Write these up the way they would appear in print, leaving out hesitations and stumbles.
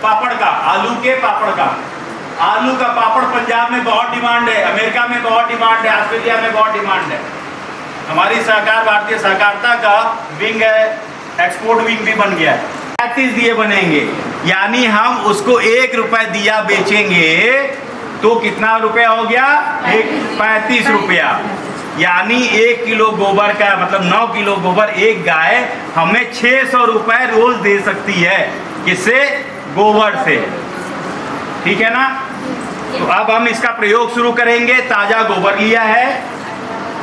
पापड़ का, आलू के पापड़ का, आलू का पापड़ पंजाब में बहुत डिमांड है, अमेरिका में बहुत डिमांड है, ऑस्ट्रेलिया में बहुत डिमांड है। हमारी सहकार भारतीय सहकारिता का विंग है, एक्सपोर्ट विंग भी बन गया है। 35 दिए बनेंगे, यानी हम उसको 1 रुपए दिया बेचेंगे तो कितना रुपया हो गया? 35 रुपया। यानी 1 किलो गोबर का मतलब 9 किलो गोबर एक गाय हमें 600 रुपए रोज दे सकती है। किससे? गोबर से। ठीक है ना? तो अब हम इसका प्रयोग शुरू करेंगे। ताजा गोबर लिया है,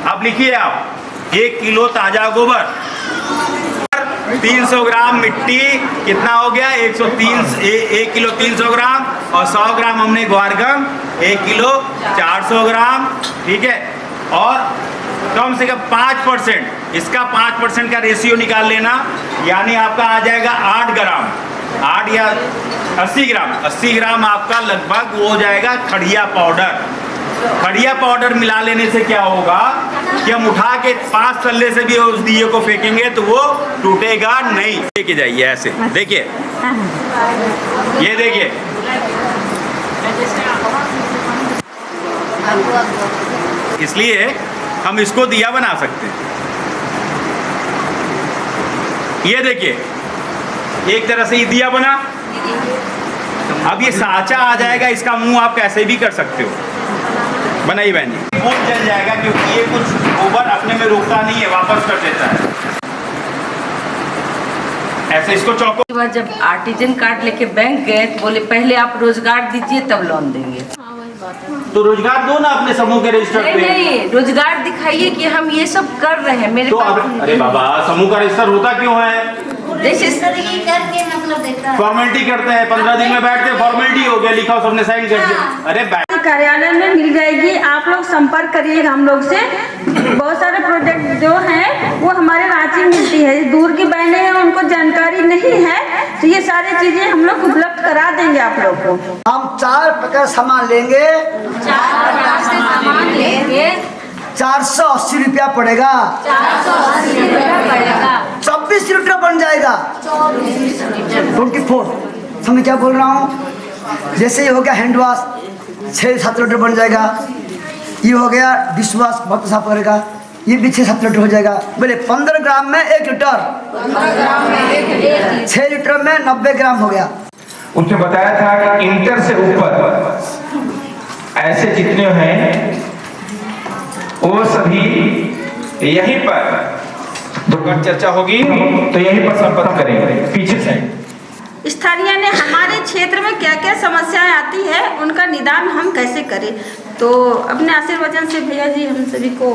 अब लिखिए आप 1 किलो ताजा गोबर, 300 ग्राम मिट्टी, कितना हो गया? 1 किलो 300 ग्राम, और 100 ग्राम हमने ग्वारगम, 1 किलो 400 ग्राम। ठीक है, और कम से कम 5%, इसका 5% का रेशियो निकाल लेना, यानी आपका आ जाएगा 8 ग्राम, 8 या 80 ग्राम, 80 ग्राम आपका लगभग वो हो जाएगा खड़िया पाउडर। खड़िया पाउडर मिला लेने से क्या होगा कि हम उठा के 5 तल्ले से भी उस दिए को फेंकेंगे तो वो टूटेगा नहीं। लेके जाइए ऐसे, देखिए, ये देखिए, इसलिए हम इसको दिया बना सकते हैं। ये देखिए, एक तरह से ये दिया बना। अब ये साँचा आ जाएगा, इसका मुंह आप कैसे भी कर सकते हो। बनाइए बहन जी। वो जल जाएगा क्योंकि ये कुछ गोबर अपने में रोकता नहीं है, वापस कर देता है। ऐसे इसको चौको। के बाद जब आर्टिजन कार्ड लेके बैंक गए तो बोले पहले आप रोजगार दीजिए तब लोन देंगे। तो रोजगार दो ना अपने समूह के रजिस्टर पे। नहीं, रोजगार दिखाइए कि हम ये सब कर रहे हैं। मेरे तो पास अरे बाबा, समूह का रजिस्टर होता क्यों है? जैसे करके मतलब देखा फॉर्मेलिटी करते हैं, 15 दिन में बैठते फॉर्मेलिटी हो गया, लिखा सबने साइन कर दिया। अरे कार्यालय में मिल जाएगी, आप लोग संपर्क करिएगा हम लोग से। बहुत सारे प्रोजेक्ट जो हैं वो हमारे रांची मिलती है, दूर की बहनें हैं उनको जानकारी नहीं है, तो ये सारी चीजें हम लोग उपलब्ध करा देंगे आप लोग को। हम 4 प्रकार सामान लेंगे, 480 रुपया पड़ेगा, 24 लीटर बन जाएगा, 24। मैं क्या बोल रहा हूँ, जैसे ये हो गया हैंड वॉश 6-7 लीटर बन जाएगा, ये हो गया डिश वॉश बहुत साफ करेगा, ये भी 6-7 लीटर हो जाएगा। बोले 15 ग्राम में 1 लीटर, 6 लीटर में 90 ग्राम हो गया। उसने बताया था कि इंटर से ऊपर ऐसे जितने हैं वो सभी यहीं पर दुर्गा चर्चा होगी तो यहीं पर संपर्क करेंगे। पीछे से स्थानीय ने हमारे क्षेत्र में क्या क्या समस्याएं आती है उनका निदान हम कैसे करें, तो अपने आशीर्वचन से भैया जी हम सभी को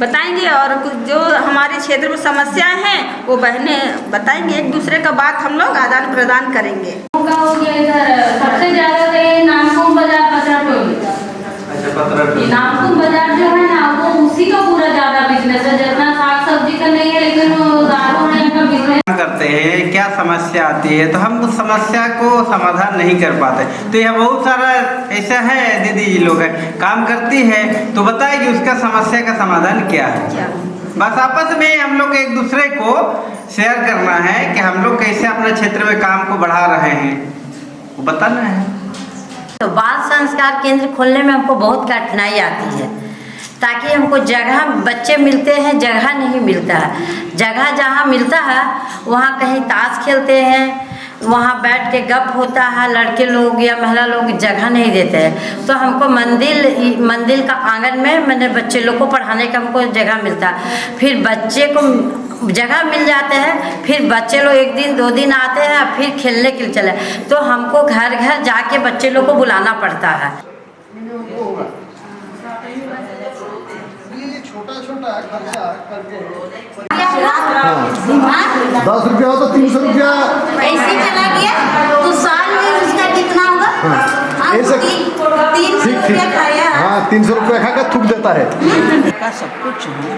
बताएंगे और कुछ जो हमारे क्षेत्र में समस्याएं हैं वो बहनें बताएंगे, एक दूसरे का बात हम लोग आदान प्रदान करेंगे। हो गया इधर सबसे ज्यादा नामकुम बाजार नामकुम बाजार जो है ना वो उसी का पूरा ज्यादा बिजनेस है, जितना साग सब्जी का नहीं है लेकिन वो दारू का बिजनेस करते हैं। क्या समस्या आती है तो हम उस समस्या को समाधान नहीं कर पाते, तो यह बहुत सारा ऐसा है दीदी जी लोग है काम करती है तो बताएगी उसका समस्या का समाधान क्या है। बस आपस में हम लोग एक दूसरे को शेयर करना है कि हम लोग कैसे अपने क्षेत्र में काम को बढ़ा रहे हैं वो बताना है। तो बाल संस्कार केंद्र खोलने में हमको बहुत कठिनाई आती है, ताकि हमको जगह बच्चे मिलते हैं, जगह नहीं मिलता है। जगह जहाँ मिलता है वहाँ कहीं ताश खेलते हैं, वहाँ बैठ के गप होता है, लड़के लोग या महिला लोग जगह नहीं देते हैं। तो हमको मंदिर का आंगन में मैंने बच्चे लोग को पढ़ाने का हमको जगह मिलता है। फिर बच्चे को जगह मिल जाते हैं, फिर बच्चे लोग 1 दिन 2 दिन आते हैं, फिर खेलने के लिए चले, तो हमको घर घर जाके बच्चे लोग को बुलाना पड़ता है। छोटा खर्चा करके 10 रुपया हो तो 300 रुपया ऐसे चला गया तो साल में उसका कितना होगा? ऐसे 300 रुपया खाया। हाँ 300 रुपया खाकर थूक देता है। का सब कुछ हूँ,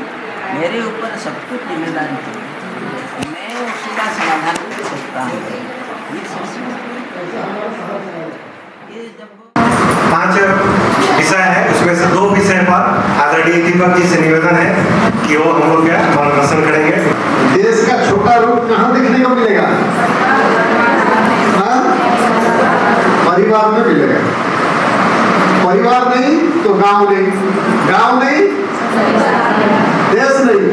मेरे ऊपर सब कुछ जिम्मेदारी है, मैं उसका समाधान कर सकता हूँ। 5 विषय है, उसमें से 2 विषय पर आदरणीय दीपक जी से निवेदन है कि वो हम लोग मार्गदर्शन करेंगे। देश का छोटा रूप कहाँ देखने को मिलेगा? हाँ? परिवार में मिलेगा। परिवार नहीं तो गांव नहीं, गांव नहीं देश नहीं।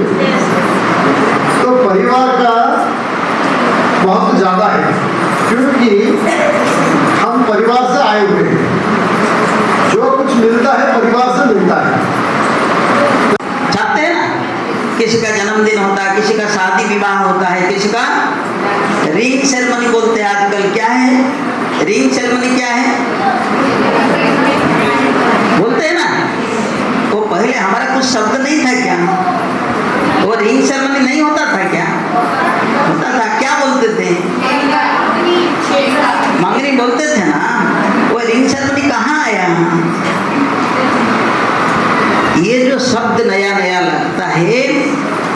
तो परिवार का बहुत ज्यादा है, क्योंकि हम परिवार से आए हुए हैं। जो कुछ मिलता है परिवार से मिलता है। चाहते हैं ना, किसी का जन्मदिन होता है, किसी का शादी विवाह होता है, किसी का रिंग सेरेमनी बोलते हैं आजकल। क्या है रिंग सेरेमनी? क्या है बोलते हैं ना, वो पहले हमारा कुछ शब्द नहीं था क्या? वो रिंग सेरेमनी नहीं होता था क्या? होता था। क्या बोलते थे? मंगनी बोलते थे ना। वो रिंग सेरेमनी कहाँ आया? ये जो शब्द नया नया लगता है,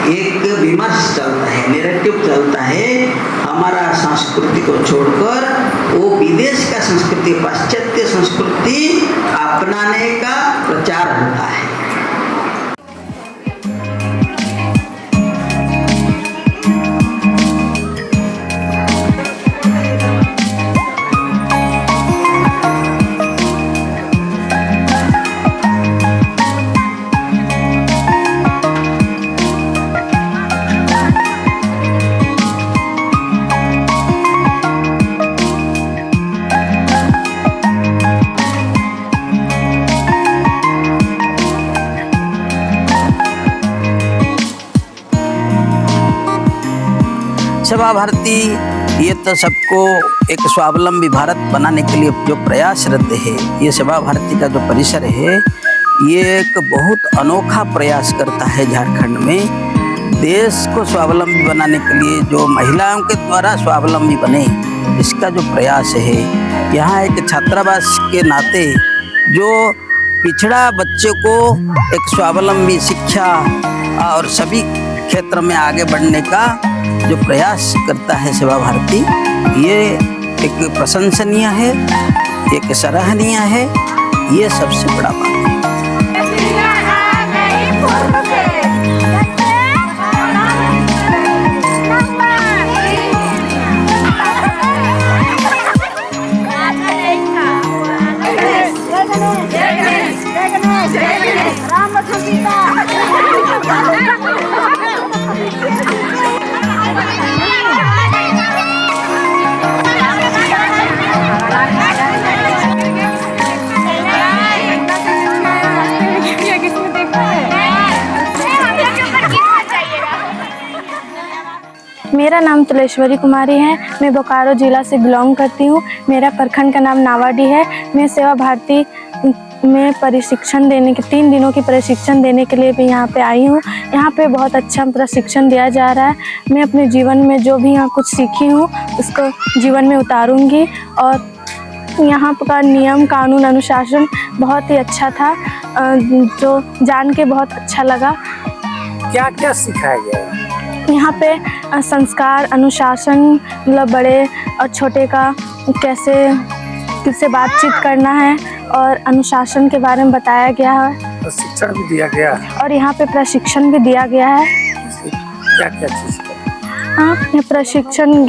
एक विमर्श चलता है, नैरेटिव चलता है, हमारा संस्कृति को छोड़कर वो विदेश का संस्कृति, पाश्चात्य संस्कृति अपनाने का प्रचार होता है। सेवा भारती ये तो सबको एक स्वावलंबी भारत बनाने के लिए जो प्रयासरत है, ये सेवा भारती का जो परिसर है ये एक बहुत अनोखा प्रयास करता है झारखंड में। देश को स्वावलंबी बनाने के लिए जो महिलाओं के द्वारा स्वावलंबी बने, इसका जो प्रयास है, यहाँ एक छात्रावास के नाते जो पिछड़ा बच्चे को एक स्वावलंबी शिक्षा और सभी क्षेत्र में आगे बढ़ने का जो प्रयास करता है सेवा भारती, ये एक प्रशंसनीय है, एक सराहनीय है। ये सबसे बड़ा बात है। मेरा नाम तुलेश्वरी कुमारी है। मैं बोकारो ज़िला से बिलोंग करती हूँ। मेरा प्रखंड का नाम नावाडी है। मैं सेवा भारती में प्रशिक्षण देने के 3 दिनों की प्रशिक्षण देने के लिए भी यहाँ पे आई हूँ। यहाँ पे बहुत अच्छा प्रशिक्षण दिया जा रहा है। मैं अपने जीवन में जो भी यहाँ कुछ सीखी हूँ उसको जीवन में उतारूँगी। और यहाँ का नियम कानून अनुशासन बहुत ही अच्छा था, जो जान के बहुत अच्छा लगा। क्या क्या सिखाया गया? यहाँ पे संस्कार, अनुशासन, मतलब बड़े और छोटे का कैसे किससे बातचीत करना है और अनुशासन के बारे में बताया गया है। प्रशिक्षण भी दिया गया और यहाँ पे प्रशिक्षण भी दिया गया है। क्या क्या चीज़? हाँ, ये प्रशिक्षण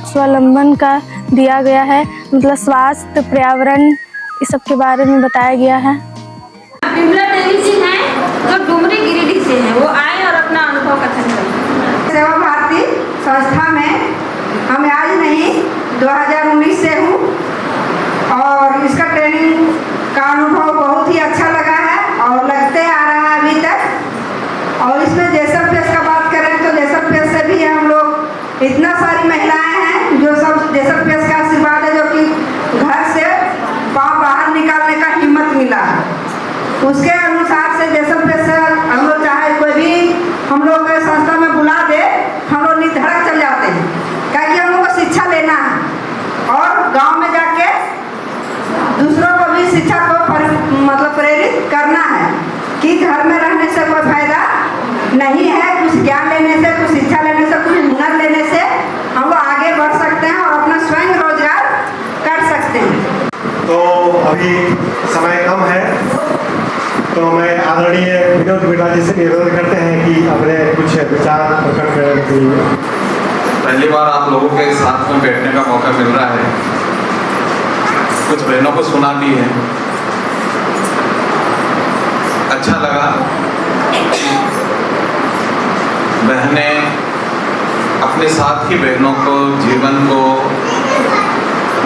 स्वावलंबन का दिया गया है, मतलब स्वास्थ्य, पर्यावरण, इस सब के बारे में बताया गया है। विमला देवी जी हैं जो डुमरी गिरिडीह से हैं, वो आए और अपना अनुभव कथन करें। सेवा भारती संस्था में हम आज नहीं 2019 से हूँ और इसका ट्रेनिंग का अनुभव बहुत ही अच्छा लगा है और लगते आ रहा है अभी तक। और इसमें जैसल फेस का बात करें तो जैसल फेस से भी हम लोग इतना सारी महिलाएं हैं जो सब जैसल फेस का आशीर्वाद है, जो कि घर से पाँव बाहर निकालने का हिम्मत मिला है। उसके अनुसार से जैसल फेस से हम लोग चाहे कोई भी हम लोग संस्था में बुला दे, हम लोग निर्धड़क चल जाते हैं, क्योंकि हम लोग को शिक्षा लेना है और गांव में जाके दूसरों को भी शिक्षा को मतलब प्रेरित करना है कि घर में रहने से कोई फायदा नहीं है। कुछ ज्ञान लेने से, कुछ शिक्षा लेने से, कुछ हुनर लेने से हम लोग आगे बढ़ सकते हैं और अपना स्वयं रोजगार कर सकते हैं। तो अभी समय कम है, तो मैं आदरणीय विनोद बिरला जी से निवेदन करते हैं कि अपने कुछ विचार प्रकट करने के लिए। पहली बार आप लोगों के साथ में बैठने का मौका मिल रहा है। कुछ बहनों को सुना भी है, अच्छा लगा। बहनें अपने साथ की बहनों को, जीवन को,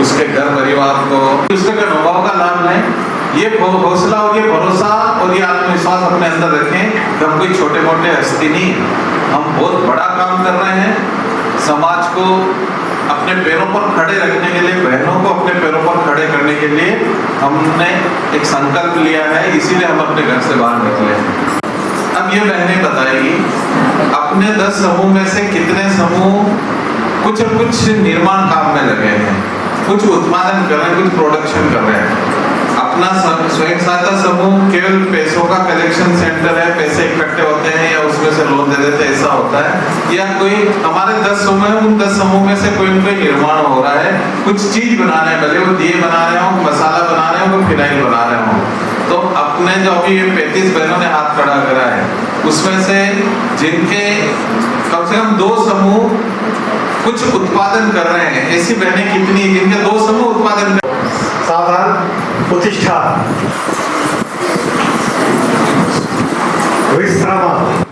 उसके घर परिवार को, उसके अनुभव का लाभ लें। ये हौसला और ये भरोसा और ये आत्मविश्वास अपने अंदर रखें कि हम कोई छोटे मोटे हस्ती नहीं, हम बहुत बड़ा काम कर रहे हैं। समाज को अपने पैरों पर खड़े रखने के लिए, बहनों को अपने पैरों पर खड़े करने के लिए हमने एक संकल्प लिया है, इसीलिए हम अपने घर से बाहर निकले हैं। अब ये बहनें बताएगी अपने 10 समूह में से कितने समूह कुछ निर्माण काम में लगे हैं, कुछ उत्पादन कर रहे हैं, कुछ प्रोडक्शन कर रहे हैं। अपना स्वयं सहायता समूह केवल पैसों का कलेक्शन सेंटर है, पैसे इकट्ठे होते हैं या उसमें से लोन दे देते हैं, ऐसा होता है। या कोई हमारे 10 समूह है, उन 10 समूह में से कोई उनका निर्माण हो रहा है, कुछ चीज बना रहे हैं, भले वो दिए बना रहे हो, मसाला बना रहे हो, फिनाइल बना रहे हो। तो अपने जो अभी 35 बहनों ने हाथ खड़ा करा है, उसमें से जिनके कम से कम 2 समूह कुछ उत्पादन कर रहे हैं, ऐसी बहनें कितनी है जिनके 2 समूह उत्पादन कर। सावधान, प्रतिष्ठा, विश्राम।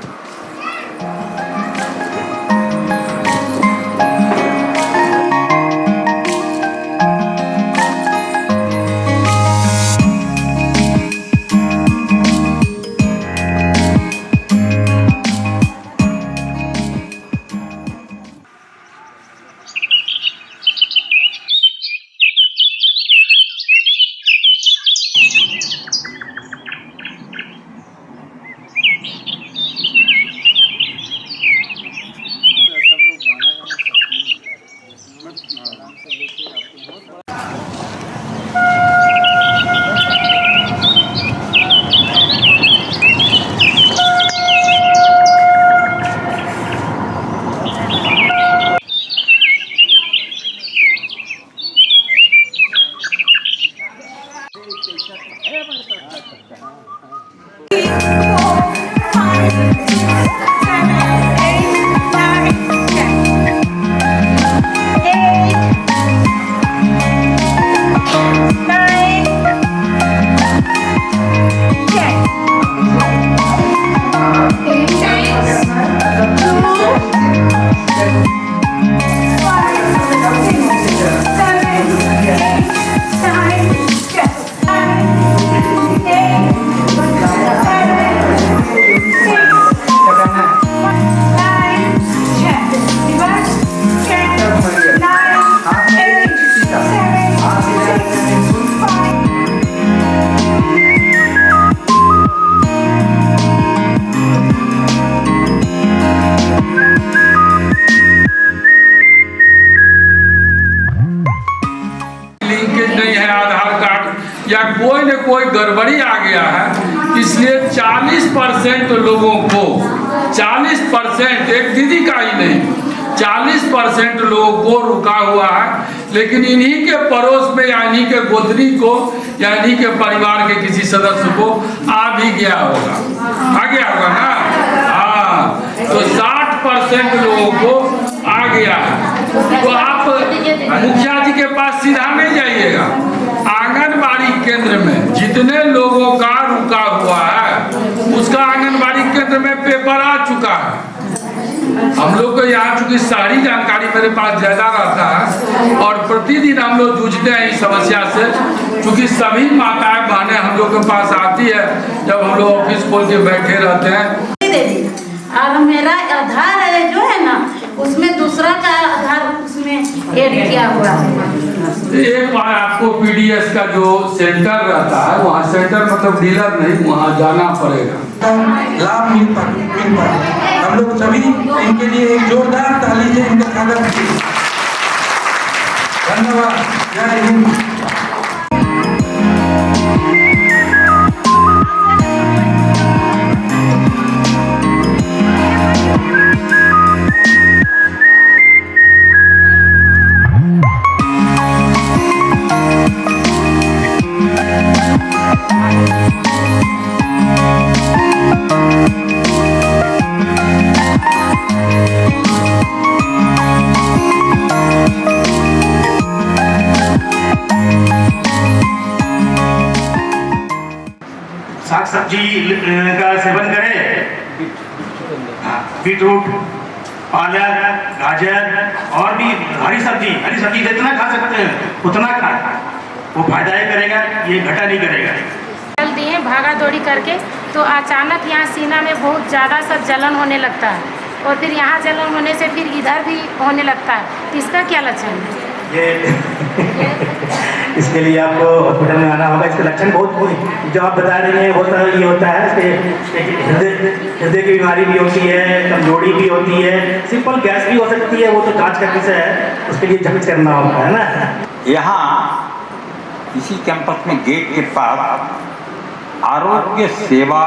या कोई न कोई गड़बड़ी आ गया है, इसलिए 40% लोगों को 40%, एक दीदी का ही नहीं, 40% लोगों को रुका हुआ है। लेकिन इन्हीं के पड़ोस में या इन्हीं के गोदरी को या इन्हीं के परिवार के किसी सदस्य को आ भी गया होगा, आ गया होगा ना। हाँ, तो 60% लोगों को आ गया है। तो आप मुखिया जी के पास सीधा नहीं जाइएगा, आंगनबाड़ी केंद्र में जितने लोगों का रुका हुआ है उसका आंगनबाड़ी केंद्र में पेपर आ चुका है। हम लोग को यहाँ चूंकि सारी जानकारी मेरे पास ज्यादा रहता है और प्रतिदिन हम लोग जूझते हैं इस समस्या से, क्योंकि सभी माताएं बहनें हम लोग के पास आती है जब हम लोग ऑफिस खोल के बैठे रहते हैं। और मेरा आधार जो है ना उसमें दूसरा का आधार उसमें ऐड किया हुआ है। एक बार आपको पीडीएस का जो सेंटर रहता है, वहाँ सेंटर मतलब डीलर नहीं, वहाँ जाना पड़ेगा। लाभ मिल पाए हम लोग सभी इनके लिए एक जोरदार ताली से इनका स्वागत कीजिए। धन्यवाद। जय हिंद। साग सब्जी का सेवन करें, बीटरूट, पालक, गाजर और भी हरी सब्जी जितना खा सकते हैं उतना खाएं, वो फायदा ही करेगा, ये घटा नहीं करेगा। चल दिए भागा दौड़ी करके, तो अचानक यहाँ सीना में बहुत ज़्यादा सा जलन होने लगता है और फिर यहाँ जलन होने से फिर इधर भी होने लगता है। तो इसका क्या लक्षण है? इसके लिए आपको हॉस्पिटल में आना होगा। इसके लक्षण बहुत जो आप बता रहे हैं बहुत सारा ये होता है। इसके हृदय की बीमारी भी होती है, कमजोरी भी होती है, सिंपल गैस भी हो सकती है, वो तो जांच करने से है, उसके लिए जांच करना होगा, है ना। यहाँ इसी कैंपस में गेट के पास आरोग्य सेवा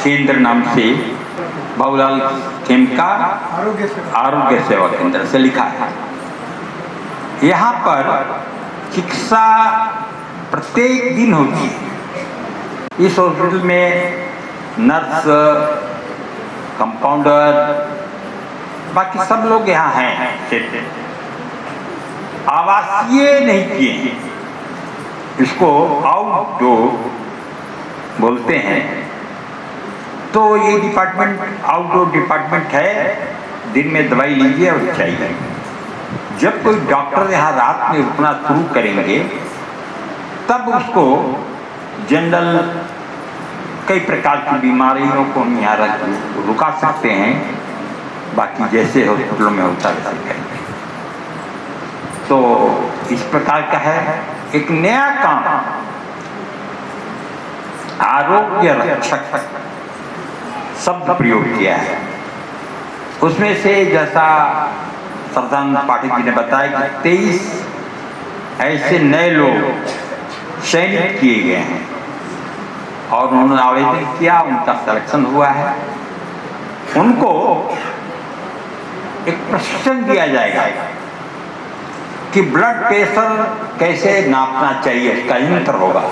केंद्र नाम से बाबूलाल खेमका आरोग्य सेवा केंद्र से लिखा है। यहाँ पर चिकित्सा प्रत्येक दिन होती है। इस हॉस्पिटल में नर्स, कंपाउंडर, बाकी सब लोग यहाँ हैं। आवासीय नहीं किए, इसको आउटडोर बोलते हैं। तो ये डिपार्टमेंट आउटडोर डिपार्टमेंट है, दिन में दवाई लीजिए और चाहिए। जब कोई डॉक्टर यहाँ रात में रुकना शुरू करेंगे तब उसको जनरल कई प्रकार की बीमारियों को हम यहाँ रुका सकते हैं, बाकी जैसे हॉस्पिटलों में होता है वैसे करेंगे। तो इस प्रकार का है एक नया काम, आरोग्य रक्षक शब्द प्रयोग किया है। उसमें से जैसा सरदार पाठक जी ने बताया कि 23 ऐसे नए लोग चयनित किए गए हैं और उन्होंने आवेदन किया, उनका सिलेक्शन हुआ है। उनको एक प्रशिक्षण दिया जाएगा कि ब्लड प्रेशर कैसे नापना चाहिए, उसका यंत्र होगा।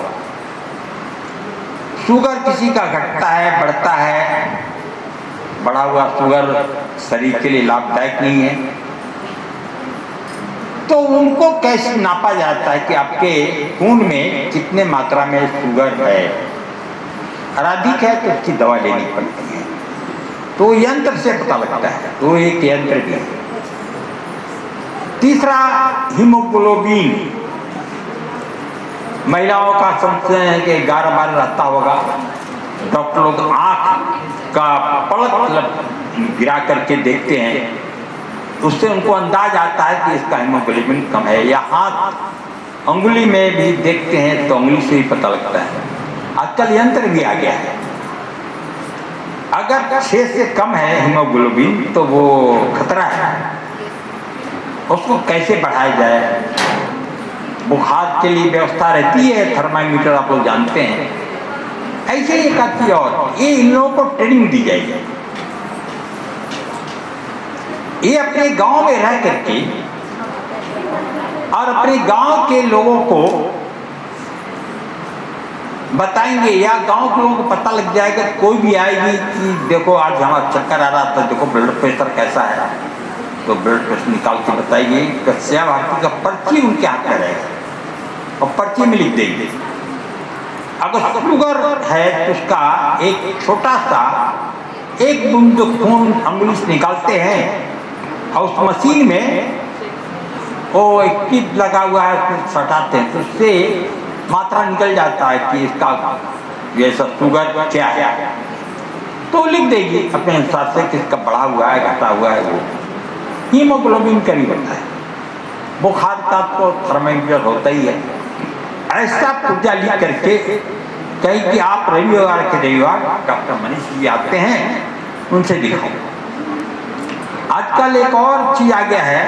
शुगर किसी का घटता है, बढ़ता है। बढ़ा हुआ शुगर शरीर के लिए लाभदायक नहीं है। तो उनको कैसे नापा जाता है कि आपके खून में कितने मात्रा में शुगर है? अगर अधिक है तो उसकी दवा लेनी पड़ती है। तो यंत्र से पता लगता है, तो एक यंत्र भी है। तीसरा हीमोग्लोबिन, महिलाओं का समझते हैं कि 11-12 रहता होगा। डॉक्टर लोग आँख का पलक गिरा करके देखते हैं, उससे उनको अंदाज आता है कि इसका हीमोग्लोबिन कम है। या हाथ अंगुली में भी देखते हैं तो अंगुली से ही पता लगता है। आजकल यंत्र भी आ गया है। अगर 6 से कम है हीमोग्लोबिन तो वो खतरा है, उसको कैसे बढ़ाया जाए? बुखार के लिए व्यवस्था रहती है, थर्मामीटर आप लोग जानते हैं। ऐसे ही करती है और ये इन लोगों को ट्रेनिंग दी जाएगी। ये अपने गांव में रह करके और अपने गांव के लोगों को बताएंगे, या गांव के लोगों को पता लग जाएगा। कोई भी आएगी कि देखो आज हमारा चक्कर आ रहा था, देखो ब्लड प्रेशर कैसा है, तो ब्लड प्रेशर निकाल के बताइए। सेवा भारती का पर्ची उनके हाथ में रहेगा और पर्ची में लिख देंगे। अगर शुगर है तो उसका एक छोटा सा एक बूंद खून अंगुली से निकालते हैं और उस मशीन में वो एक टिप लगा हुआ है, उसको सटाते हैं तो उससे मात्रा निकल जाता है कि इसका ये सब शुगर क्या है। तो लिख देगी अपने अनुसार से किसका बढ़ा हुआ है, घटा हुआ है। वो हीमोग्लोबिन का भी होता है। बुखार का तो थर्मामीटर होता ही है। ऐसा पुर्जा लिख करके कहीं कि आप रविवार के रविवार डॉक्टर मनीष जी आते हैं, उनसे दिखाओ। आजकल एक और चीज आ गया है,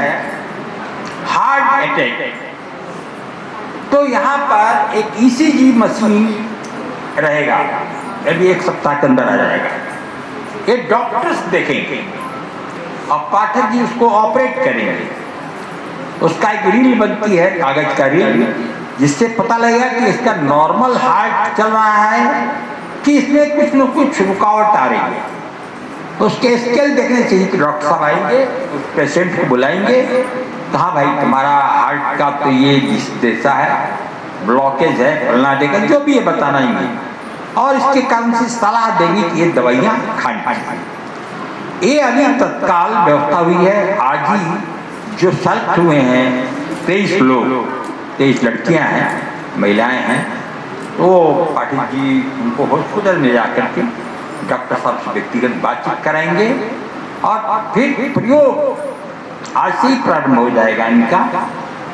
हार्ट अटैक। तो यहाँ पर एक ईसीजी मशीन रहेगा, अभी 1 सप्ताह के अंदर आ जाएगा। ये डॉक्टर्स देखेंगे और पाठक जी उसको ऑपरेट करेंगे। उसका एक रील बनती है, कागज का रील, जिससे पता लगेगा कि इसका नॉर्मल हार्ट चल रहा है कि इसमें कुछ न कुछ रुकावट आ रही है। उसके स्केल देखने चाहिए कि डॉक्टर साहब आएंगे, उस पेशेंट को बुलाएंगे, कहा भाई तुम्हारा हार्ट का तो ये जैसा है, ब्लॉकेज है, फलना देगा, जो भी ये बताना ही, और इसके कारण से सलाह देंगे कि ये दवाइयाँ खानी चाहिए। ये अभी तत्काल व्यवस्था हुई है। आज ही जो सेलेक्ट हुए हैं 23 लोग, 23 लड़कियां हैं, महिलाएं हैं, तो पाटिल जी उनको हॉस्पिटल में जाकर के डॉक्टर साहब से व्यक्तिगत बातचीत कराएंगे और फिर प्रयोग आज से ही प्रारंभ हो जाएगा इनका।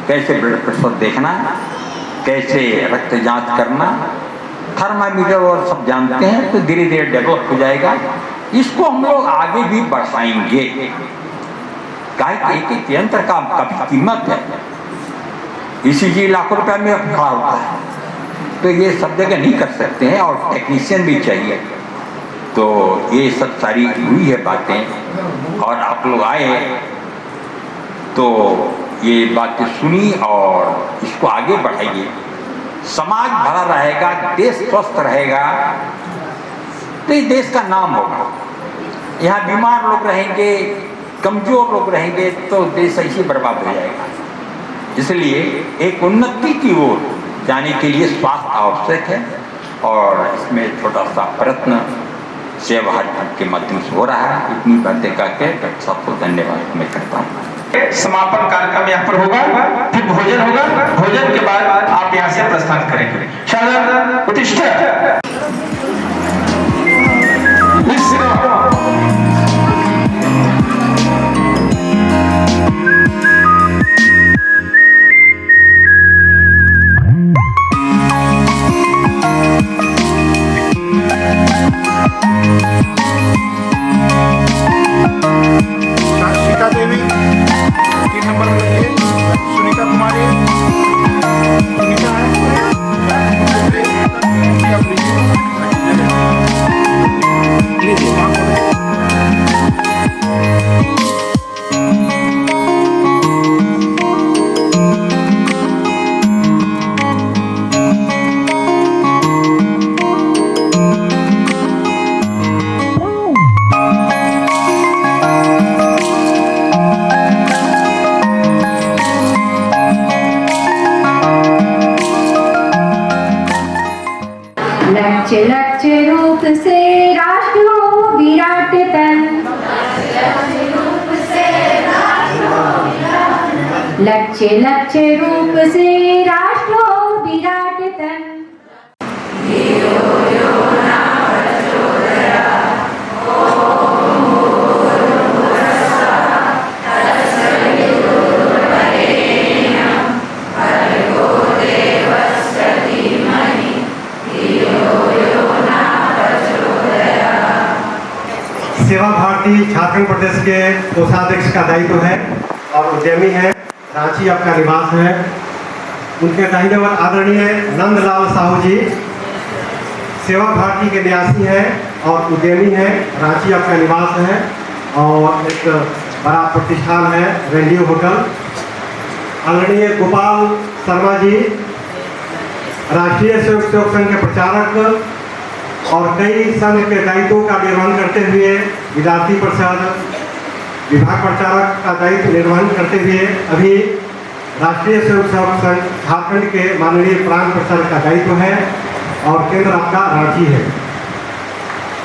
कैसे ब्लड प्रेशर देखना, कैसे रक्त जांच करना, थर्मामीटर और सब जानते हैं, तो धीरे धीरे डेवलप हो जाएगा। इसको हम लोग आगे भी बढ़ाएंगे। एक एक यंत्र का काफी कीमत है, ईसीजी लाखों रुपए में खड़ा होता है, तो ये सब जगह नहीं कर सकते हैं और टेक्नीशियन भी चाहिए। तो ये सब सारी हुई है बातें और आप लोग आए तो ये बातें सुनी और इसको आगे बढ़ाइए। समाज भरा रहेगा, देश स्वस्थ रहेगा तो ये देश का नाम होगा। यहाँ बीमार लोग रहेंगे, कमजोर लोग रहेंगे तो देश ऐसे बर्बाद हो जाएगा। इसलिए एक उन्नति की ओर जाने के लिए स्वास्थ्य आवश्यक है और इसमें छोटा सा प्रयत्न सेवा भारती के माध्यम से हो रहा है। इतनी बातें करके डॉक्टर साहब को धन्यवाद मैं करता हूँ। समापन कार्यक्रम यहाँ पर होगा, फिर भोजन होगा। भोजन के बाद आप यहाँ से प्रस्थान करेंगे। शानदार प्रतिष्ठा सीता देवी 3 नंबर में लगी, सुनीता कुमारी, सुनीता है, लीजिए लक्ष्य लक्ष्य रूप से राष्ट्र हो विराट तन, लक्ष्य लक्ष्य रूप से राष्ट्र हो विराट तन। सेवा भारती झारखंड प्रदेश के कोषाध्यक्ष का दायित्व है और उद्यमी है। रांची आपका निवास है। उनके दाहिने ओर आदरणीय नंदलाल साहू जी सेवा भारती के न्यासी हैं और उद्यमी हैं। रांची आपका निवास है और एक बड़ा प्रतिष्ठान है रेडियो होटल। आदरणीय गोपाल शर्मा जी राष्ट्रीय स्वयं सेवक संघ के प्रचारक और कई संघ के दायित्वों का निर्वहन करते हुए विद्यार्थी परिषद विभाग प्रचारक का दायित्व निर्वहन करते हुए अभी राष्ट्रीय स्वयं सेवक संघ झारखंड के माननीय प्रांत प्रचारक का दायित्व है और केंद्र आपका रांची है।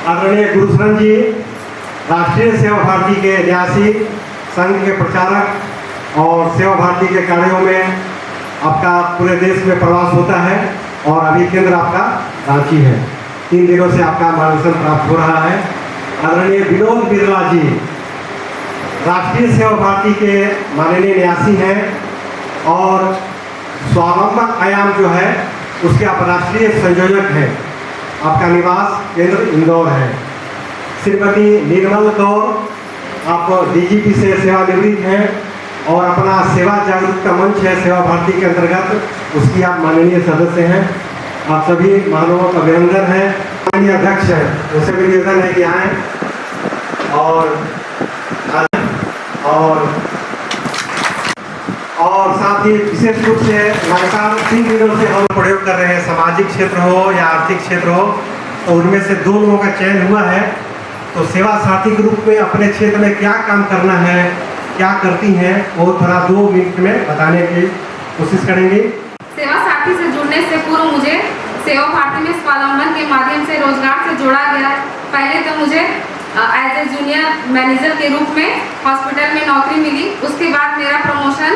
आदरणीय गुरुशरण जी राष्ट्रीय सेवा भारती के न्यासी संघ के प्रचारक और सेवा भारती के कार्यों में आपका पूरे देश में प्रवास होता है और अभी केंद्र आपका रांची है। 3 दिनों से आपका मार्गदर्शन प्राप्त हो रहा है। आदरणीय विनोद बिरला जी राष्ट्रीय सेवा भारती के माननीय न्यासी हैं और स्वावलंबन आयाम जो है उसके आप राष्ट्रीय संयोजक हैं। आपका निवास केंद्र इंदौर है। श्रीमती निर्मल कौर आप डीजीपी से सेवानिवृत्त हैं और अपना सेवा जागरूकता मंच है सेवा भारती के अंतर्गत उसकी आप माननीय सदस्य हैं। आप सभी महानुभावों का अभिनंदन है। माननीय अध्यक्ष है उनसे भी निवेदन है कि आए और साथ ही विशेष रूप से लगातार 3 दिनों से हम प्रयोग कर रहे हैं। सामाजिक क्षेत्र हो या आर्थिक क्षेत्र हो तो उनमें से 2 लोगों का चयन हुआ है। तो सेवा साथी के रूप में अपने क्षेत्र में क्या काम करना है क्या करती हैं वो थोड़ा 2 मिनट में बताने की कोशिश करेंगे। सेवा साथी से जुड़ने से पूर्व मुझे सेवा भारती में स्वावलंबन के माध्यम से रोजगार से जोड़ा गया। पहले तो मुझे एज ए जूनियर मैनेजर के रूप में हॉस्पिटल में नौकरी मिली। उसके बाद मेरा प्रमोशन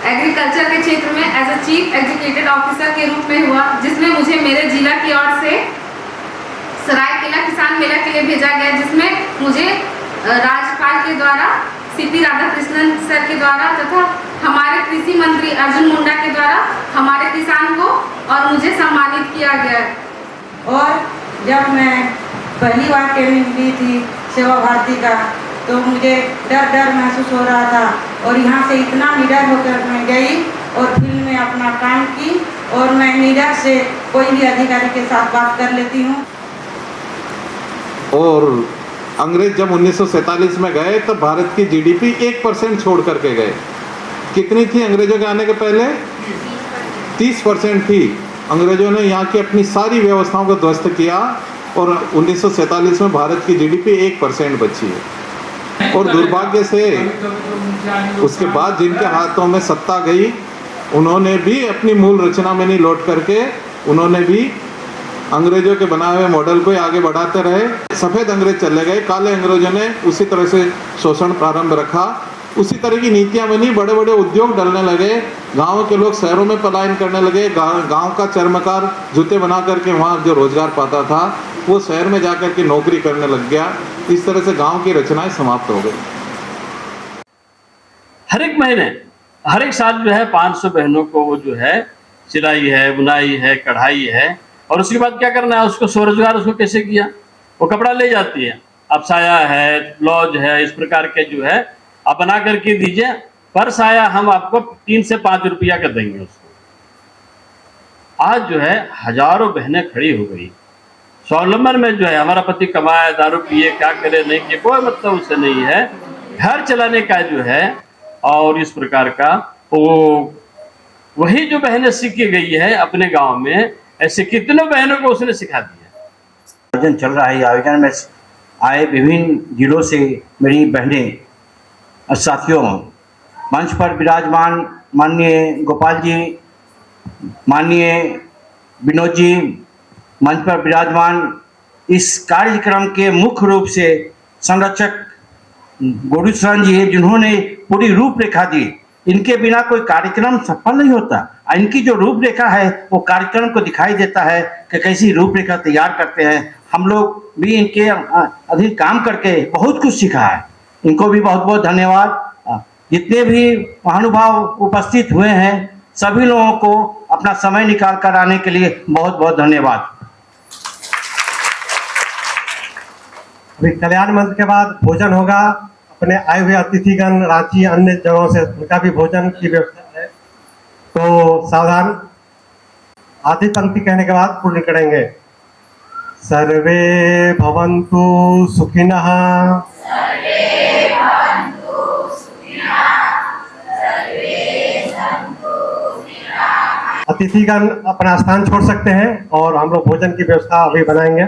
एग्रीकल्चर के क्षेत्र में as a chief executive officer के रूप में हुआ, जिसमें मुझे मेरे जिला की ओर से सरायकेला किसान मेला के लिए भेजा गया, जिसमें मुझे राज्यपाल के द्वारा सीपी राधाकृष्णन सर के द्वारा तथा हमारे कृषि मंत्री अर्जुन मुंडा के द्वारा हमारे किसान को और मुझे सम्मानित किया गया। और जब मैं पहली बार ट्रेनिंग ली थी सेवा भारती का तो मुझे डर महसूस हो रहा था और यहाँ से इतना निडर होकर मैं गई और फील्ड में अपना काम की और मैं निडर से कोई भी अधिकारी के साथ बात कर लेती हूँ। और अंग्रेज जब 1947 में गए तब भारत की जीडीपी 1% छोड़ करके गए। कितनी थी अंग्रेजों के आने के पहले? 30% थी। अंग्रेजों ने यहाँ की अपनी सारी व्यवस्थाओं को ध्वस्त किया और 1947 में भारत की जीडीपी 1% बची है। और दुर्भाग्य से उसके बाद जिनके हाथों में सत्ता गई उन्होंने भी अपनी मूल रचना में नहीं लौट करके उन्होंने भी अंग्रेजों के बनाए हुए मॉडल को आगे बढ़ाते रहे। सफ़ेद अंग्रेज चले गए, काले अंग्रेजों ने उसी तरह से शोषण प्रारंभ रखा। उसी तरह की नीतियां बनी, बड़े बड़े उद्योग डलने लगे, गाँव के लोग शहरों में पलायन करने लगे। गाँव का चर्मकार जूते बना करके वहाँ जो रोजगार पाता था वो शहर में जाकर के नौकरी करने लग गया। इस तरह से गाँव की रचनाएं समाप्त हो गई। हर एक महीने हर एक साल जो है 500 बहनों को वो जो है सिलाई है, बुनाई है, कढ़ाई है और उसके बाद क्या करना है उसको स्वरोजगार उसको कैसे किया, वो कपड़ा ले जाती है। अब साया है, ब्लाउज है, इस प्रकार के जो है आप बना करके दीजिए, पर साया हम आपको 3 से 5 रुपया का देंगे उसको। आज जो है हजारों बहनें खड़ी हो गई स्वावलंबन में। जो है हमारा पति कमाए, दारू पिए, क्या करे नहीं किए, कोई मतलब उससे नहीं है। घर चलाने का जो है और इस प्रकार का वो वही जो बहनें सीख गई है अपने गांव में, ऐसे कितनों बहनों को उसने सिखा दिया। आयोजन चल रहा है। आयोजन में आए विभिन्न जिलों से मेरी बहनें और साथियों, मंच पर विराजमान माननीय गोपाल जी, माननीय विनोद जी, मंच पर विराजमान इस कार्यक्रम के मुख्य रूप से संरक्षक गोडू शरण जी, जिन्होंने पूरी रूपरेखा दी। इनके बिना कोई कार्यक्रम सफल नहीं होता। इनकी जो रूपरेखा है वो कार्यक्रम को दिखाई देता है कि कैसी रूपरेखा तैयार करते हैं। हम लोग भी इनके अधीन काम करके बहुत कुछ सीखा है। इनको भी बहुत बहुत धन्यवाद। जितने भी महानुभाव उपस्थित हुए हैं सभी लोगों को अपना समय निकाल कर आने के लिए बहुत बहुत धन्यवाद। अभी कल्याण मंच के बाद भोजन होगा। अपने आए हुए अतिथिगण रांची अन्य जगहों से, उनका भी भोजन की व्यवस्था है, तो सावधान। आधी पंक्ति कहने के बाद पूर्ण करेंगे। सर्वे भवन्तु सुखिनः। अतिथिगण अपना स्थान छोड़ सकते हैं और हम लोग भोजन की व्यवस्था अभी बनाएंगे।